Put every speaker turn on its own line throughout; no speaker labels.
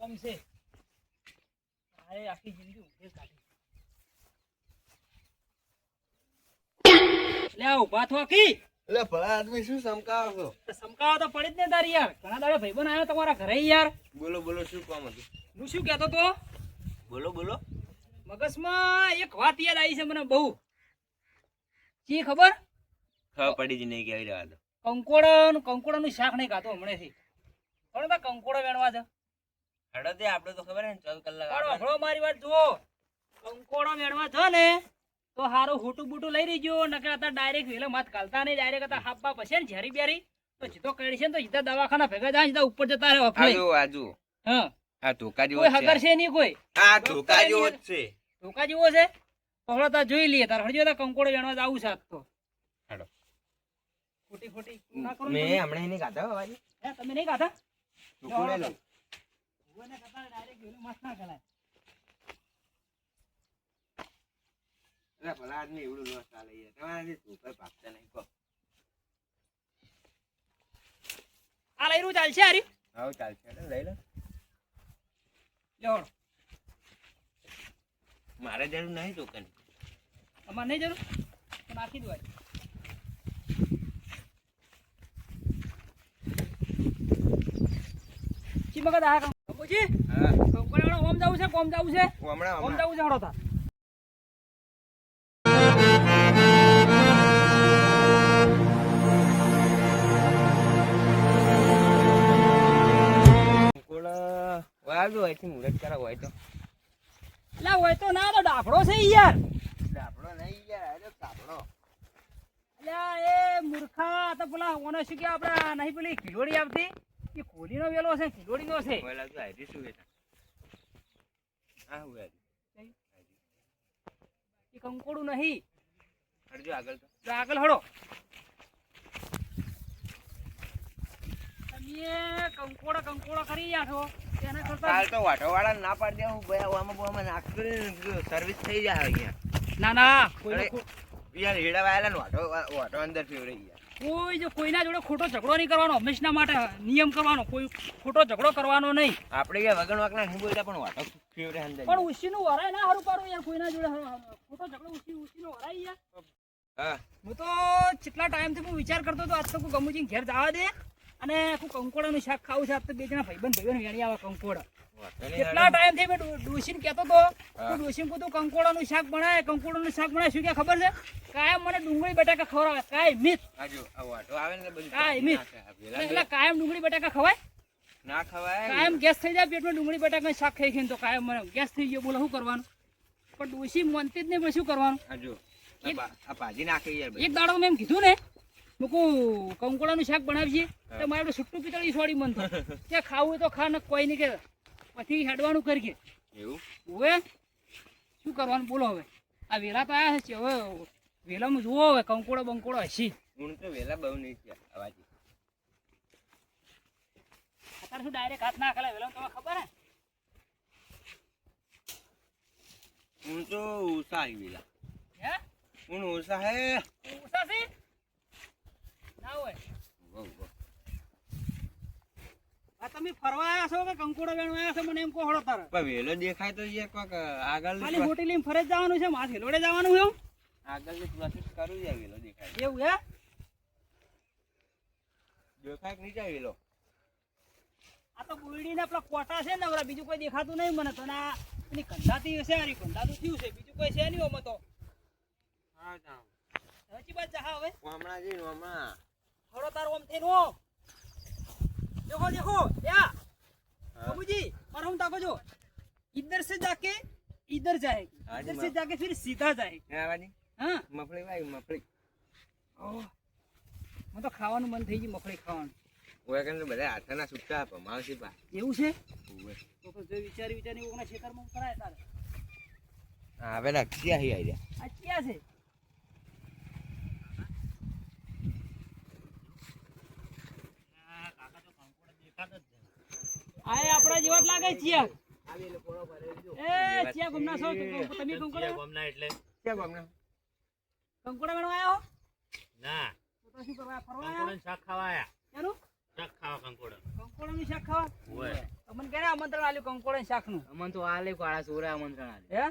કોમ છે આએ આખી જિંદગી ઉભે કાઢી લે ઉભા થો કી
એટલે ભલા આદમી શું સમકાવો છો?
સમકાવા તો પડી જ ને તાર યાર ઘણા દાડે ભાઈબંધ આવ્યો તમારા ઘરે યાર
બોલો બોલો શું કામ હતું?
હું શું કહેતો તો
બોલો બોલો.
મગજમાં એક વાત યાદ આવી છે મને બહુ કી ખબર
ખબર પડી જ નહીં કે આવી રહ્યા તો
કંકોડાનું શાક નહીં ખાતો હમણાંથી થોડો તો કંકોડો વેણવા છે
હેડો તે આપણે તો ખબર હે ને 14 કલાક
પણ હળો મારી વાત જુઓ કંકોડો વેણવા છે ને તો હારું હુટું બુટું લઈ રહીજો નકે અત્યારે ડાયરેક્ટ વેલે માથ કાલતા નહીં ડાયરેક્ટ અત્યારે હાપા પછી ને ઝેરી બેરી તો જીતો કઈ છે ને તો સીધા દવાખાના ભેગા જાય સીધા ઉપર જતા રહે
આજુ આજુ
હા
આ ધોકા જેવો
કોઈ
છે.
હગર છે નહીં કોઈ
આ ધોકા જેવો જ છે.
ધોકા જેવો છે પહોળો તાર જોઈ લઈએ તાર હળજો તો કંકોડો વેણવા જાવું છે આજ તો
હેડો.
ખોટી ના કરો
મેં હમણાં એને ગાધા અવાજ
હે તમે નહીં ખાતા
ટુકડે લો.
ભગવાનને કહેતા ડાયરેક્ટ વેલે માથ ના કરાય
એટલે ભલા આદમી એવડું લોસ ચાલે યાર તમારાથી ધોકા ભાગતા નહીં કહો.
આ લઈ રહ્યું ચાલશે હારી
હવે ચાલશે હેડો લઈ લો.
લેવડો
મારે જરૂર નહીં ધોકાની.
અમારે નહીં જરૂર તો નાખી દો ચી મગજ આ કંકોજી
હા
કંકોડા ઓમ જાવું છે કોમ જાવું છે
હું હમણાં
ઓમ જાવું છે હળો તાર
કોળા વાગ્યો હોય છે મુરત કરા હોય તો
એટલે હોય તો ના તો ડાફડો છે યાર
આપણો નહીં યાર આ કાપડો.
એટલે એ મૂર્ખા તો પેલા ઓને શું કે આપડા નહીં પેલી ખીલોડી આવતી એ કોલીનો વેલો છે ખીલોડીનો છે
ઓલા તો આઈડી શું બેટા આ હું આઈડી
એ કંકોડું નહીં
હરજો આગળ તો
તો આગળ હળો તમે કંકોડા કરી રહ્યા છો તેના કરતા
કાલ તો વાટોવાળા ના પાડી દે હું ભાઈ આમાં બોમાં નાખતો સર્વિસ થઈ જાય અહીંયા.
ના કોઈ
અરે, યાર હેડા વાયલા ને વાટો અંદર ફેવરાઈ ગયા.
કોઈ જો કોઈના જોડે ખોટો ઝઘડો નહીં કરવાનો હંમેશના માટે નિયમ કરવાનો કોઈ ખોટો ઝઘડો કરવાનો નહીં
આપણે યાર વગણ વાકના નહીં બોલતા પણ વાટો ફેવરે અંદર.
પણ ઉસીનું વરાય ના હારું પાડો યાર કોઈના જોડે ખોટો ઝઘડો ઉસીનો વરાય યાર
હા
હું તો કેટલા ટાઈમથી હું વિચાર કરતો હતો આજ તો કોઈ ગમુજી ઘેર જવા દે અને કોઈ કંકોડાનું શાક ખાવું છે આજ તો બે જણા ભાઈબંધ વેણી આવે કંકોડા કેટલા ટાઈમથી મેં ડોશીને કહેતો હતો તો ડોશીને કીધું કંકોડાનું શાક બનાય શું કે ખબર છે કાયમ મને ડુંગળી બટાકા ખવડાવે કાયમ મિત
આજો આ વાટો આવે ને બધું
કાયમ મિત એટલે કાયમ ડુંગળી બટાકા ખવાય
ના ખવાય.
કાયમ ગેસ થઈ જાય પેટમાં ડુંગળી બટાકા શાક ખાઈ ખાઈને તો કાયમ મને ગેસ થઈ ગયો બોલો શું કરવાનું પણ ડોશી માનતી જ નહીં પણ શું કરવાનું
આજો આ ભાજી નાખી યાર
એક દાડો મેં એમ કીધું ને મૂકું કંકોડાનું શાક બનાવીએ તો મારે આપણે સુટ્ટું પિતળી છોડી મન તો કે ખાવું હોય તો ખા ને કોઈ નહીં કે પછી હેડવાનું કરીએ
એવું
હવે શું કરવાનું બોલો હવે આ વેલા તો આવ્યા છે હવે વેલામાં જુઓ હવે કંકોડો બંકોડો હસી
હું તો વેલા બહુ નહીં થયા અવાજ.
અત્યારે શું ડાયરેક્ટ હાથ ના ખલાય વેલા તમને ખબર હે
હું તો ઉષા આવી વેલા
હે
હું ઉષા હે
ઉષા છે ના હોય આ તમે ફરવા આવ્યા છો કે કંકોડો વેણવા આવ્યા છો મને એમ કહો હળો તારે
પણ વેલો દેખાય તો યાર કોક આગળ
ખાલી હોટી લઈને ફરે જ જવાનું છે માથે લોડે જવાનું છે
આગળ પ્રોસેસ કરું યાર વેલો દેખાય
એવું હે
દેખાય કે નહીં જાય વેલો.
આ તો બોયડીના પેલા કોટા છે ને બરા બીજું કોઈ દેખાતું નહીં મને તો ના એની કંધાતી હશે આરી કંધાતું થયું છે બીજું કોઈ છે નહીં ઓમાં તો
હા જાવ
હજી બાદ જા હવે
હમણાં જઈને હમણાં
થોડો તાર ઓમ થઈને ઓ देखो या बाबूजी और हम ताको जो इधर से जाके इधर जाएगी इधर से जाके फिर सीधा जाएगी
આવાની
हाँ
મફળી ભાઈ મફળી
ओह મને તો ખાવાનું મન થઈ ગયું મફળી ખાવાનું
ઓય કે બધા હાથના સુટ્ટા પમાવશે પા
એવું છે
ઓય
તો જો વિચારી ઓના ખેતરમાં કરાય તારે
હવે રાખી આહી આઈ
આ ક્યાં છે આય આપડા જેવા જ લાગે ચિયા એ ચિયા ગમના છો તમે ગમના એટલે
ક્યાં ગમના
કંકોડા મેળવા આવ્યો
ના
તો શું કરવા ફરવા
કંકોડાનું શાક ખાવા આયા
એનું
શાક ખાવા કંકોડા
કંકોડાનું શાક ખાવા
ઓય
તમને કેને આમંત્રણ આલ્યું કંકોડા શાકનું?
અમન તો આલે કાળા સોરે આમંત્રણ આલે.
હે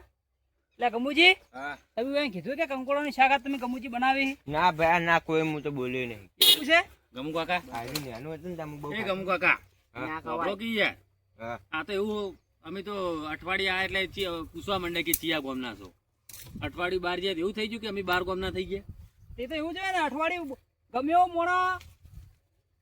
એટલે ગમુજી
હા.
તમે એમ કીધું કે કંકોડાનું શાક આજ તમે ગમુજી બનાવી?
ના ભાઈ ના કોઈ હું તો બોલ્યો નહીં.
શું છે?
ગમુ કાકા
આનું નાનું હતું ને તમે બહુ
એ ગમુ કાકા
હા.
આપણો કી યાર
હા.
આ તો એવું અમે તો અઠવાડિયે આ એટલે પૂછવા માંડે કે ચિયા ગોમના છો. અઠવાડિયું બહાર જાય તો એવું થઈ ગયું કે અમે 12 ગોમના થઈ ગયા.
તે તો એવું છે ને અઠવાડિયું ગમ્યો મોણા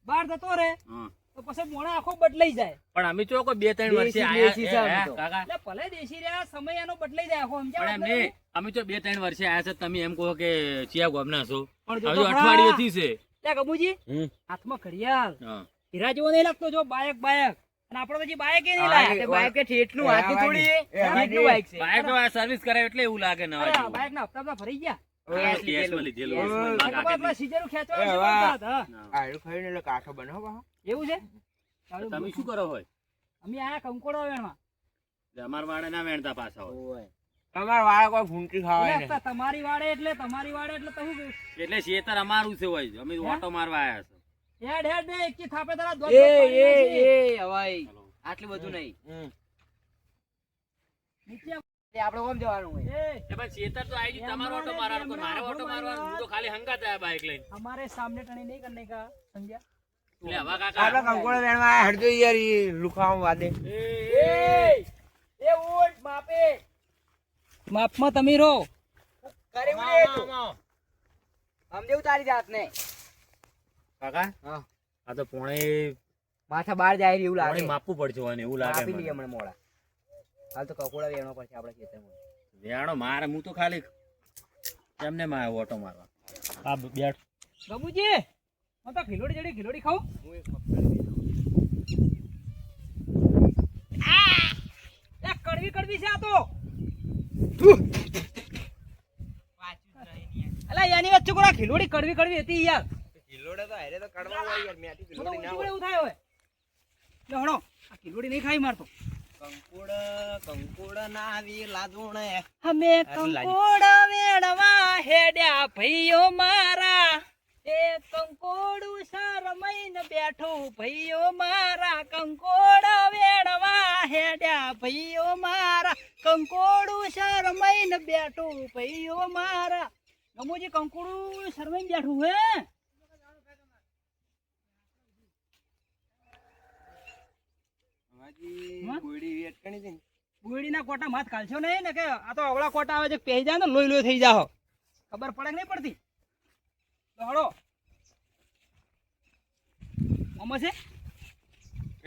બહાર જતો રે
હા
તો પછી મોણા આખો બદલાઈ જાય.
પણ અમે તો કોઈ 2-3 વર્ષે
દેશી છે અમે
આયા
તો.
કાકા
એટલે ભલે દેશી રહ્યા સમય એનો બદલાઈ જાય આખો સમજ્યા
પણ
વાત
એમ
ને?
નહીં અમે તો 2-3 વર્ષે આયા છે તમે એમ કહો કે ચિયા ગોમના છો.
પણ
હવે
જો
તો અઠવાડિયું થી છે.
ત્યાં ગમુજી
હમ.
હાથમાં ઘડિયાળ
હા
હીરા જેવો નહીં લાગતો જો બાયક બાયક અને આપણો તો જે બાયક એ નહીં
હા,
લાયા.
તે બાઈક કે ઠેઠનું હાથું થોડી
ઠેઠનું બાઈક છે.
બાઈક નો આ સર્વિસ કરે એટલે એવું લાગે નવા
અરે આ
જેવું.
બાયકના હપ્તા બધા ભરાઈ ગયા.
આ CS માં લીધેલું.
ઓય.
CS માં મારા
ખબર
કાકાએ
પેલા સીઝરું ખેંચવાનું
એ
છે
વાહ.
તરત, હા.
લીધું.
આયુ ખાઈને એટલે કાઠો બનાવો પાછો.
એવું છે
તો તમે શું કરો હોય
અમે આયા કંકોડો વેણવા.
અમાર વાળે ના વેણતા પાછા હોય.
તમારા વાળા કોઈ ફૂંટી ખાવાય
એટલે
નહીં.
તમારી વાડે એટલે તમે
એટલે શેતર અમારું છે હોય અમે ઓટો મારવા આયા છે.
હેડ હેડ ને એકી થાપે તારા દોત
એ
દોત પાડી
એ
નાખી.
એ હવાઈ આટલું બધું નહીં.
નીચે
આપણે કોમ જવાનું હોય.
એ
એ પણ શેતર તો આઈ ગયું તમારો ઓટો મારવાનો કોઈ મારે ઓટો મારવાનો હું તો ખાલી હંગાત આયા બાઈક લઈને.
हमारे सामने टणी नहीं करने का समझा?
એટલે હવા
આપણે
કાકા
કંકોડો વેણવા આયા હરજો યાર ઈ લુખામાં વાદે.
એ ઓટ માપે માપમાં તમે રહો.
કરી ઉડે તું. સમજે ઉતારી જાત ને.
કાકા
હા.
આ તો પોણે
માથા બહાર જાય એવું
પોણે
લાગે.
માપવું પડશે મને એવું લાગે
આપી લઈએ
મને.
હમણાં મોડા. હાલ તો કકોડા વેણવા પડશે આપણા ખેતરમાં.
વેણો મારે હું તો ખાલી કેમને મારે ઓટો મારવા આ બેઠ
બાબુજી હું તો ખીલોડી જડી ખીલોડી ખાઉં.
હું એક મગફળી વેણું.
એ કડવી કડવી છે આ તો. અલા યાની વાત છોકરા ખીલોડી કડવી કડવી હતી યાર.
કિલોડા તો હારે તો કડવા હોય યાર. મેથી
હું તો
કિલોડી ના
ઊંચી પડે
હોય.
એવું થાય હવે. લે હણો આ ખીલોડી નહીં ખાઈ મારતો.
કંકોડા ના આવી લાદુણે.
અમે કંકોડા વેણવા હેડ્યા ભઈઓ મારા એ કંકોડું શરમાઈને બેઠું ભઈઓ મારા કંકોડા વેણવા હેડ્યા ભઈઓ મારા કંકોડું શરમાઈને બેઠું ભઈઓ મારા. ગમુજી કંકોડું શરમાઈને બેઠું હે
હવાજી
હા?
ગોળી વેટકણી હતી ને.
બુડીના કોટા માથ કાલશો નહીં ને કે આ તો અવળા કોટા આવે છે પહેરી જાય ને લોહી લોહી થઈ જાઓ ખબર પડે કે નહીં પડતી તો હળો આમાં છે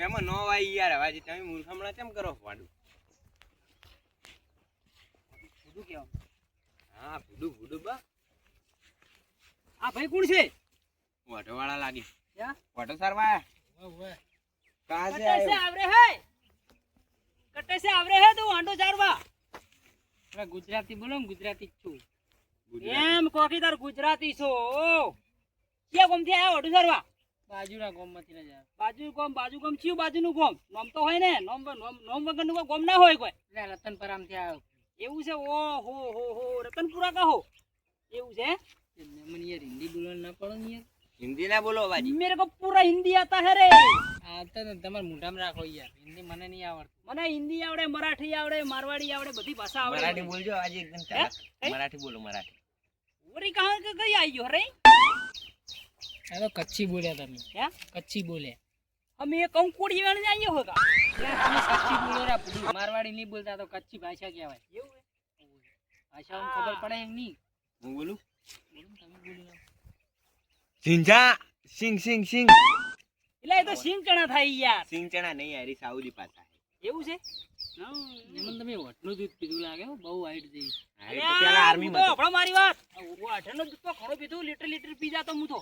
એમાં નો વાઈ યાર હવાજી તમે મૂર્ખમણા કેમ કરો વાડું?
બધું કેવું
હા ભૂડું ભૂડું બા.
આ ભાઈ કોણ છે
વાઢો વાળા લાગી.
ક્યાં?
વાઢો સરવા કાં છે
કટે છે
આયો?
આવરે હે કટે છે આવરે હે તો વાંડો ચારવા ગુજરાતી બોલો ને ગુજરાતી જ છું એમ કોકી તાર ગુજરાતી છો ક્યાં ગોમ થી આયો વાંડો ચારવા બાજુના ગોમ માંથી ના જાય બાજુ ગોમ ચિયું બાજુનું ગોમ નોમ તો હોય ને નોમ વગરનું કોઈ ગોમ ના હોય કોઈ રતનપરામ થી આવ્યો એવું છે ઓ હો રતનપુરા કા હો એવું છે મને યાર હિન્દી બોલવાનું ના પડો ને યાર
હિન્દી ના બોલો હવાજી.
मेरे को पूरा हिंदी आता है रे आता ને તમાર મુંડામાં રાખો યાર હિન્દી મને નહીં આવડતું મને હિન્દી આવડે મરાઠી આવડે મારવાડી આવડે બધી ભાષા આવડે
મરાઠી બોલજો આજે એકદમ ચાલાક.
હે?
મરાઠી બોલો મરાઠી.
ઓરી કહાં કે કઈ આવી ગયો રે
આ તો કચ્છી બોલ્યા તમે
હે
કચ્છી બોલ્યા
અમે એ કંકોડી વેણ જઈએ હોગા
તમે કચ્છી બોલો રા પૂરું મારવાડી નહીં બોલતા તો કચ્છી ભાષા કહેવાય
એવું હે
ભાષામાં ખબર પડે એમ નહીં
હું બોલું
બોલો ને, તમે બોલી નાખો.
સિંજા સિંગ સિંગ સિંગ
એટલે એ તો સિંગ ચણા થાય યાર
સિંગ ચણા નહીં યાર ઈ સાઉદી પાછા.
એવું છે
એમાં તમે વટનું દૂધ પીધું લાગે હો, બહુ હાઈટ જઈ
હા, એ તો પેલા આર્મી માં
આપણો મારી વાત વાઢાનું દૂધ તો ઘણું પીધું લીટર પી જાતો હું તો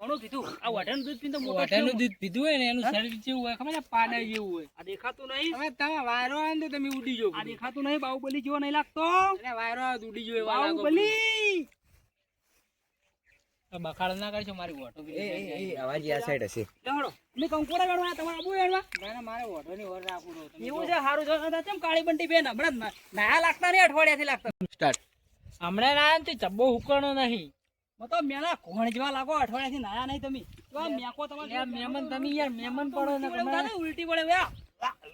ઘણું પીધું આ વાઢાનું દૂધ પીને તો મોટો
વટાનું
થયો.
દૂધ પીધું હોય ને એનું શરીર જેવું હોય ખબર છે પાડા જેવું હોય
આ દેખાતું નહીં
હવે તમે વાયરો આવે ને તો તમે ઉડી જાઓ
આ દેખાતું નહીં બાહુબલી જેવો નહીં લાગતો
એટલે વાયરો આવે તો ઉડી જાઓ એવા લાગો.
બાહુબલી
તો બખાડ ના કરશો મારી વટો
એ અવાજ આ સાઈડ હશે.
લેવડો મેં કંકોડા વેણવા તમારે આબુ વેણવા
ના મારે વટોની વર રાખવું રહો તમે
એવું છે સારું છે કેમ કાળી બંટી બેન હમણાં નાયા લાગતા નહીં અઠવાડિયાથી લાગતા
સ્ટાર્ટ.
હમણાં ના આવે ને તો ચબ્બો હુકણો નહીં
મો તો મેલા કોણ જેવા લાગો અઠવાડિયાથી નાયા નહીં તમે તો આ મેકો તમારે
યાર મહેમાન તમે યાર મહેમાન પડો ને
ઉલટી પડે એવું થાય ને, ઉલટી પડે વ્યા
તા